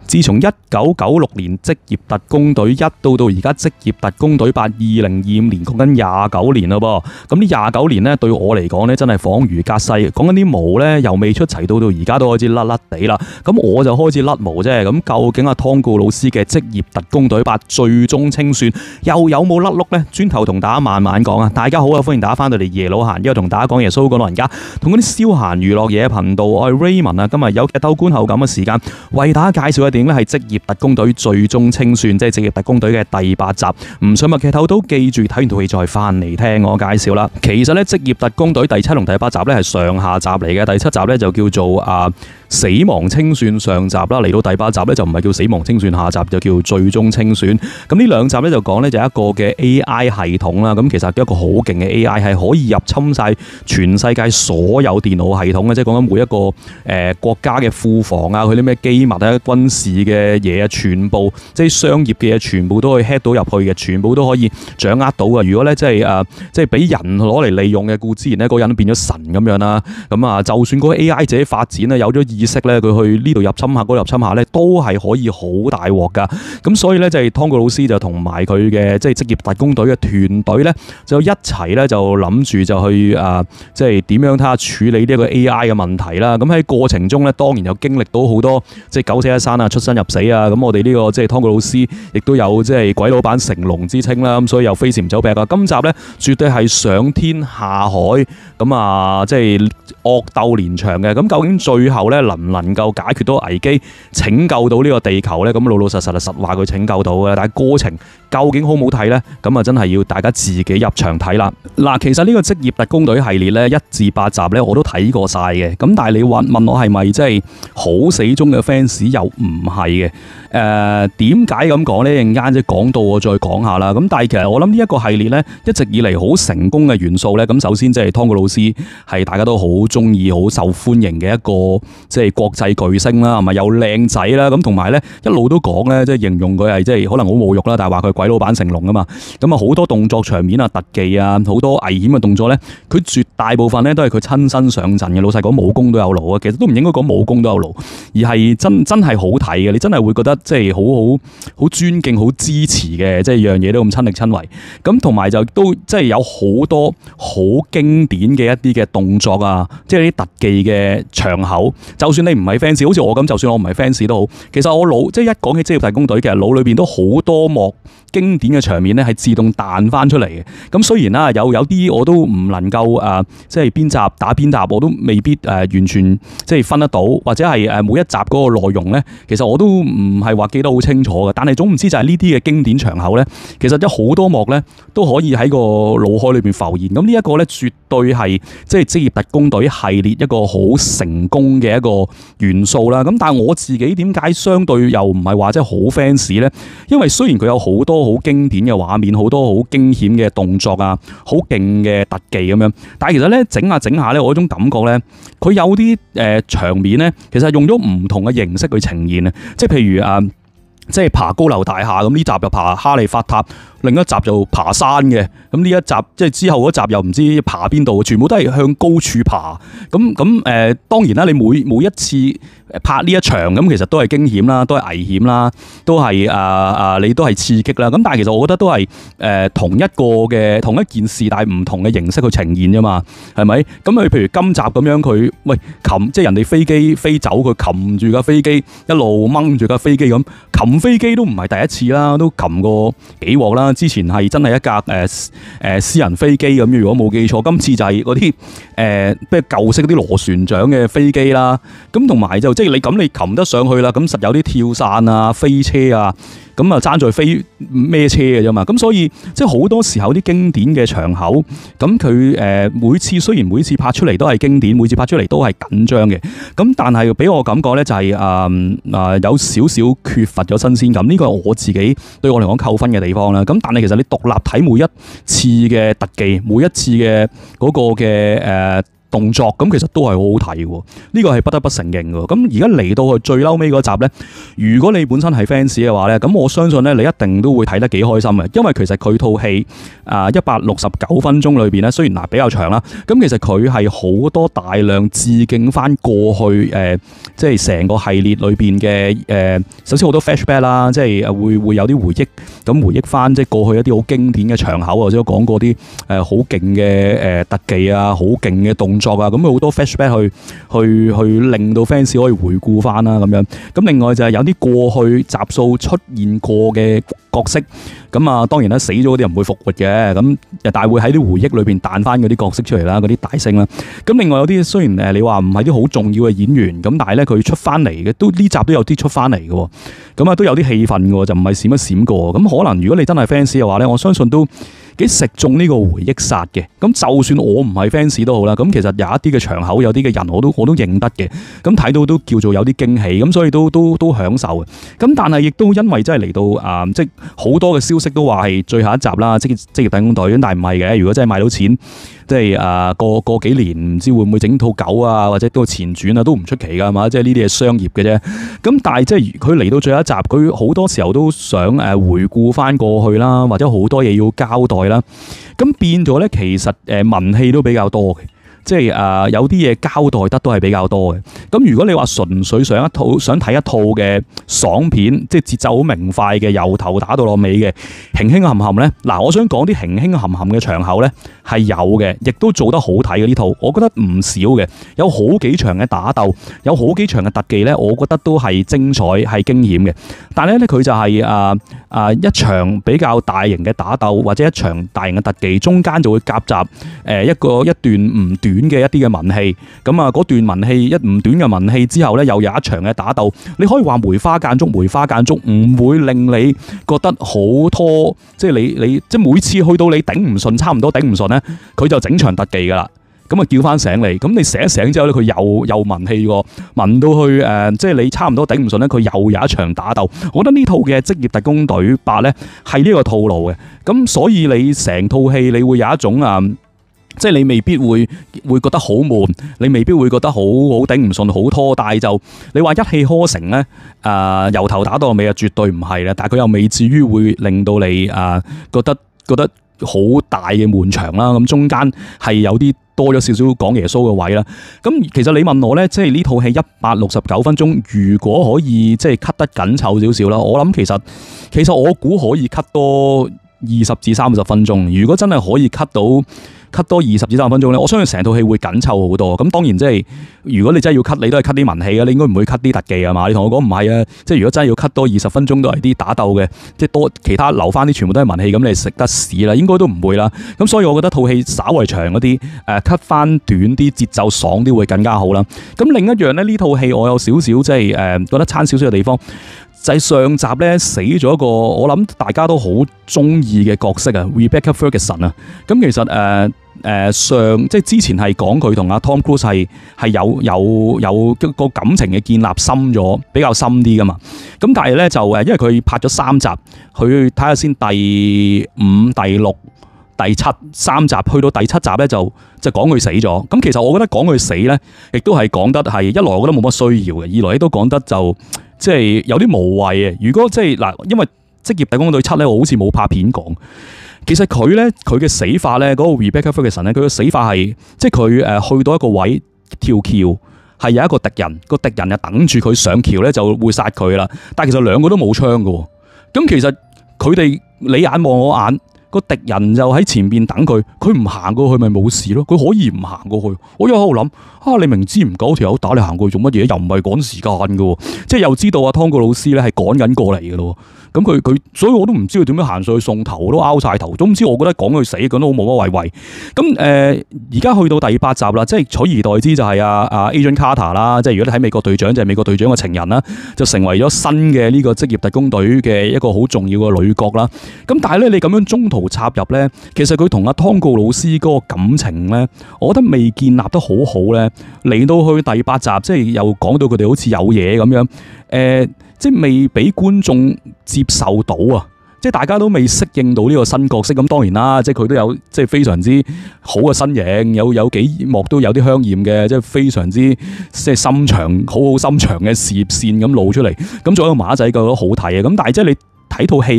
自從1996年職業特工隊1到而家職業特工隊8 2025年講緊29年啦噃，咁呢29年咧對我嚟講咧真係恍如隔世，講緊啲毛咧由未出齊到而家都開始甩甩地啦，咁我就開始甩毛啫，咁究竟阿湯告老師嘅職業特工隊8最終清算又有冇甩碌咧？轉頭同大家慢慢講啊！大家好啊，歡迎大家翻到嚟耶魯閒，因為同大家講耶穌講老人家，同嗰啲消閒娛樂嘢頻道，我係 Raymond 啊，今日有劇透觀後感嘅時間，為大家介紹嘅電影咧係職業特工隊最終清算，即係職業特工隊嘅第8集。唔想默劇透都記住睇完套戲再翻嚟聽我介紹啦。其實咧職業特工隊第7同第8集咧係上下集嚟嘅，第7集咧就叫做死亡清算上集啦，嚟到第8集咧就唔係叫死亡清算下集，就叫最終清算。咁呢兩集咧就講咧就一個嘅 AI 系統啦，咁其實一個好勁嘅 AI 係可以入侵晒全世界所有電腦系統嘅，即係講緊每一個國家嘅庫房啊，佢啲咩機密啊、軍事嘅嘢啊，全部即係商業嘅嘢，全部都可以 hack 到入去嘅，全部都可以掌握到嘅。如果咧即係俾人攞嚟利用嘅，故之然咧嗰人都變咗神咁樣啦。咁啊，就算嗰個 AI 自己發展啊，有咗意識咧，佢去呢度入侵下，嗰度入侵下咧，都係可以好大鑊噶。咁所以咧，就係湯告老師就同埋佢嘅即係職業特工隊嘅團隊咧，就一齊咧就諗住就去即係點樣睇下處理呢一個 AI 嘅問題啦。咁喺過程中咧，當然有經歷到好多即係九死一生啊、出生入死啊。咁我哋呢個即係湯告老師亦都有即係鬼老闆成龍之稱啦。咁所以又飛檐走壁啊。今集咧絕對係上天下海咁即係惡鬥連場嘅。咁究竟最後咧能唔能夠解決到危機，拯救到呢個地球咧？咁老老實實話佢拯救到嘅，但係過程究竟好唔好睇呢？咁真係要大家自己入場睇啦。嗱，其實呢個職業特工隊系列咧1至8集咧我都睇過晒嘅。咁但係你問我係咪即係好死忠嘅 fans 又唔係嘅？點解咁講呢？一陣間即係講到我再講下啦。咁但係其實我諗呢一個系列咧一直以嚟好成功嘅元素咧，咁首先即係湯告老師係大家都好中意、好受歡迎嘅一個即係國際巨星啦，係咪又靚仔啦？咁同埋咧一路都講咧，即係形容佢係即係可能好侮辱啦，但係話佢鬼老闆成龍啊嘛。咁好多動作場面啊、特技啊、好多危險嘅動作咧，佢絕大部分咧都係佢親身上陣嘅。老實講，武功都有勞啊，其實都唔應該講武功都有勞，而係真係好睇嘅。你真係會覺得即係好尊敬、好支持嘅，即係樣嘢都咁親力親為。咁同埋就都即係有好多好經典嘅一啲嘅動作啊，即係啲特技嘅場口。就算你唔係 fans，好似我咁，就算我唔係 fans 都好，其實我腦即係一講起職業特工隊，其實腦裏邊都好多幕經典嘅場面咧，係自動彈翻出嚟嘅。咁雖然啦，有啲我都唔能夠即係邊集打邊集，我都未必完全即係分得到，或者係每一集嗰個內容咧，其實我都唔係話記得好清楚嘅。但係總唔知就係呢啲嘅經典場口咧，其實有好多幕咧都可以喺個腦海裏邊浮現。咁呢一個咧，絕對係即係職業特工隊系列一個好成功嘅一個元素啦。咁但係我自己點解相對又唔係話即係好 fans 咧？因為雖然佢有好多好經典嘅畫面，好多好驚險嘅動作啊，好勁嘅特技咁樣，但係其實咧整下整下咧，我嗰種感覺咧，佢有啲場面咧，其實係用咗唔同嘅形式去呈現啊，即係譬如即係爬高樓大廈咁，呢集就爬哈利法塔，另一集就爬山嘅。咁呢一集即係之後嗰集又唔知爬邊度，全部都係向高處爬。咁當然啦，你每一次拍呢一場咁，其實都係驚險啦，都係危險啦，都係你都係刺激啦。咁但係其實我覺得都係同一件事，但係唔同嘅形式去呈現啫嘛，係咪？咁佢譬如今集咁樣，佢即係人哋飛機飛走，佢擒住架飛機一路掹住架飛機咁。擒飛機都唔係第一次啦，都擒過幾鑊啦。之前係真係一架私人飛機咁，如果冇記錯，今次就係嗰啲咩舊式嗰啲螺旋槳嘅飛機啦。咁同埋就即係你擒得上去啦，咁實有啲跳傘啊、飛車啊。咁爭在飛咩車嘅啫嘛，咁所以即係好多時候啲經典嘅場口，咁佢雖然每次拍出嚟都係經典，每次拍出嚟都係緊張嘅，咁但係俾我感覺咧就係有少少缺乏咗新鮮感，呢個係我自己對我嚟講扣分嘅地方啦。咁但係其實你獨立睇每一次嘅特技，每一次嘅嗰個嘅動作，咁其實都係好好睇嘅，呢個係不得不承認嘅。咁而家嚟到去最嬲尾嗰集呢，如果你本身係 fans 嘅話呢，咁我相信呢，你一定都會睇得幾開心嘅，因為其實佢套戲169分鐘裏邊呢，雖然比較長啦，咁其實佢係好多大量致敬翻過去即係成個系列裏邊嘅首先好多 flashback 啦，即係會有啲回憶，咁回憶翻即係過去一啲好經典嘅場口，或者講過啲好勁嘅特技啊，好勁嘅動作啊，咁好多 flashback 去令到 fans 可以回顧翻啦咁樣。咁另外就係有啲過去集數出現過嘅角色，咁啊當然啦，死咗嗰啲人唔會復活嘅，咁但係會喺啲回憶裏邊彈翻嗰啲角色出嚟啦，嗰啲大星啦。咁另外有啲雖然你話唔係啲好重要嘅演員，咁但係咧佢出翻嚟嘅都呢集都有啲出翻嚟嘅，咁啊都有啲戲份嘅，就唔係閃一閃過。咁可能如果你真係 fans 嘅話咧，我相信都幾食中呢個回憶殺嘅。咁就算我唔係 fans 都好啦，咁其實有一啲嘅場口，有啲嘅人我都認得嘅，咁睇到都叫做有啲驚喜，咁所以都享受嘅。咁但係亦都因為真係嚟到即係好多嘅消息都話係最後一集啦，職業特工隊，但係唔係嘅。如果真係賣到錢，即係過幾年唔知會唔會整套狗啊，或者都前傳啊，都唔出奇噶，係嘛？即係呢啲係商業嘅啫。咁但係即係佢嚟到最後一集，佢好多時候都想回顧翻過去啦，或者好多嘢要交代啦。咁變咗咧，其實文戲都比較多嘅。即係有啲嘢交代得都係比較多嘅。咁如果你話純粹想睇一套嘅爽片，即係節奏好明快嘅，由頭打到落尾嘅，輕輕冚冚咧，嗱，我想講啲輕輕冚冚嘅場口咧係有嘅，亦都做得好睇嘅呢套，我覺得唔少嘅，有好幾場嘅打鬥，有好幾場嘅特技咧，我覺得都係精彩係驚險嘅。但係咧佢就係一場比較大型嘅打鬥或者一場大型嘅特技，中間就會夾雜一段唔短嘅一啲嘅文戲，咁啊嗰段文戲一唔短嘅文戲之後咧，又有一場嘅打鬥，你可以話梅花間竹，唔會令你覺得好拖，即係你即係每次去到你頂唔順，差唔多頂唔順咧，佢就整場特技噶啦，咁啊叫翻醒你，咁你醒一醒之後咧，佢又文戲喎，文到去即係你差唔多頂唔順咧，佢又有一場打鬥。我覺得呢套嘅職業特工隊8咧係呢個套路嘅，咁所以你成套戲你會有一種即係你未必會覺得好悶，你未必會覺得好頂唔順、好拖，但係就你話一氣呵成咧，由頭打到尾啊，絕對唔係啦。但係佢又未至於會令到你覺得好大嘅悶場啦。咁中間係有啲多咗少少講耶穌嘅位啦。咁其實你問我咧，即係呢套戲169分鐘，如果可以即係 cut 得緊湊少少啦，我諗其實我估可以 cut 多20至30分鐘。如果真係可以 cut 多20至30分鐘咧，我相信成套戲會緊湊好多。咁當然即係如果你真係要 cut，你都係 cut 啲文戲嘅，你應該唔會 cut 啲特技啊嘛。你同我講唔係啊，即係如果真係要 cut 多20分鐘都係啲打鬥嘅，即係多其他留翻啲全部都係文戲，咁你食得屎啦，應該都唔會啦。咁所以我覺得套戲稍為長嗰啲，cut 翻短啲，節奏爽啲會更加好啦。咁另一樣咧，呢套戲我有少少即係覺得差少少嘅地方，就係上集咧死咗一個我諗大家都好中意嘅角色啊 ，Rebecca Ferguson 啊。咁其實即係之前係講佢同阿 Tom Cruise 係有個感情嘅建立深咗，比較深啲噶嘛。咁但係咧就因為佢拍咗3集，去睇下先第5、第6、第7 3集，去到第7集咧就講佢死咗。咁其實我覺得講佢死咧，亦都係講得係一來我覺得冇乜需要嘅，二來亦都講得就即係有啲無謂嘅。如果即係嗱，因為職業特工隊7咧，我好似冇拍片講。其實佢嘅死法咧，嗰個 Rebecca Ferguson 咧，佢嘅死法係即係佢去到一個位跳橋，係有一個敵人，個敵人就等住佢上橋咧就會殺佢啦。但係其實兩個都冇槍㗎，咁其實佢哋你眼望我眼，個敵人就喺前邊等佢，佢唔行過去咪冇事咯。佢可以唔行過去，我又喺度諗你明知唔夠條友打你行過去做乜嘢？又唔係趕時間㗎，即係又知道阿湯告魯斯咧係趕緊過嚟㗎咯。咁佢，所以我都唔知佢點樣行上去送頭，都拗晒頭。總之我覺得講佢死，講得好冇乜謂謂。咁而家去到第8集啦，即係取而代之就係阿 Agent Carter 啦，即係如果你睇美國隊長就係美國隊長嘅情人啦，就成為咗新嘅呢個職業特工隊嘅一個好重要嘅女角啦。咁但係咧，你咁樣中途插入咧，其實佢同阿湯告魯斯嗰個感情咧，我覺得未建立得好好咧。嚟到去第8集，即係又講到佢哋好似有嘢咁樣，即係未俾觀眾接受到啊！即係大家都未適應到呢個新角色。咁當然啦，即係佢都有即係非常之好嘅身形，有幾幕都有啲香豔嘅，即係非常之即係心長好心長嘅事業線咁露出嚟。咁做一個馬仔覺得好睇嘅。咁但係即係你睇套戲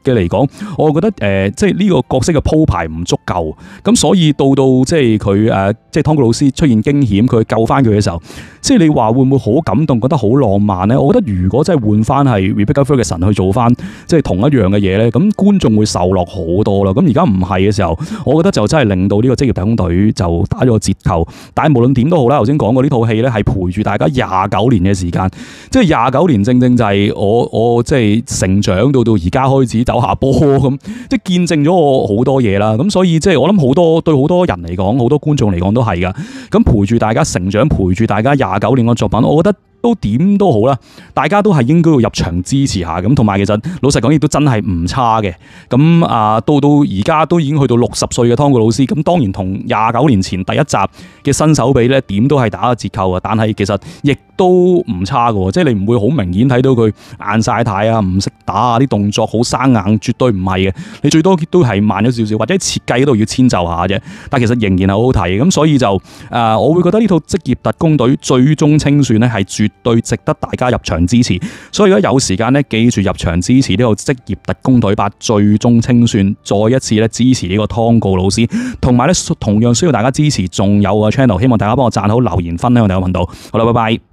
嘅嚟講，我覺得即係呢個角色嘅鋪排唔足夠，咁所以到即係佢即係湯告魯斯出現驚險，佢救翻佢嘅時候，即係你話會唔會好感動，覺得好浪漫咧？我覺得如果真係換翻係 Rebecca Ferguson 去做翻即係同一樣嘅嘢咧，咁觀眾會受落好多啦。咁而家唔係嘅時候，我覺得就真係令到呢個職業特工隊就打咗個折扣。但係無論點都好啦，頭先講過呢套戲咧係陪住大家29年嘅時間，即係29年正正就係我即係成長。到而家開始走下坡咁，即係見證咗我好多嘢啦。咁所以即係我諗好多對好多人嚟講，好多觀眾嚟講都係噶。咁陪住大家成長，陪住大家29年嘅作品，我覺得都點都好啦。大家都係應該要入場支持下咁，同埋其實老實講亦都真係唔差嘅。咁到而家都已經去到60歲嘅湯告魯斯，咁當然同29年前第一集嘅新手比咧，點都係打個折扣啊。但係其實亦都唔差嘅，即係你唔會好明顯睇到佢硬晒太啊，唔識打啊，啲動作好生硬，絕對唔係嘅。你最多都係慢咗少少，或者設計嗰度要遷就下啫。但其實仍然係好好睇。咁所以就我會覺得呢套職業特工隊最終清算咧係絕對值得大家入場支持。所以如果有時間咧，記住入場支持呢套職業特工隊8最終清算，再一次咧支持呢個湯告魯斯，同埋咧同樣需要大家支持，仲有個 channel， 希望大家幫我讚好、留言、分享我哋嘅頻道。好啦，拜拜。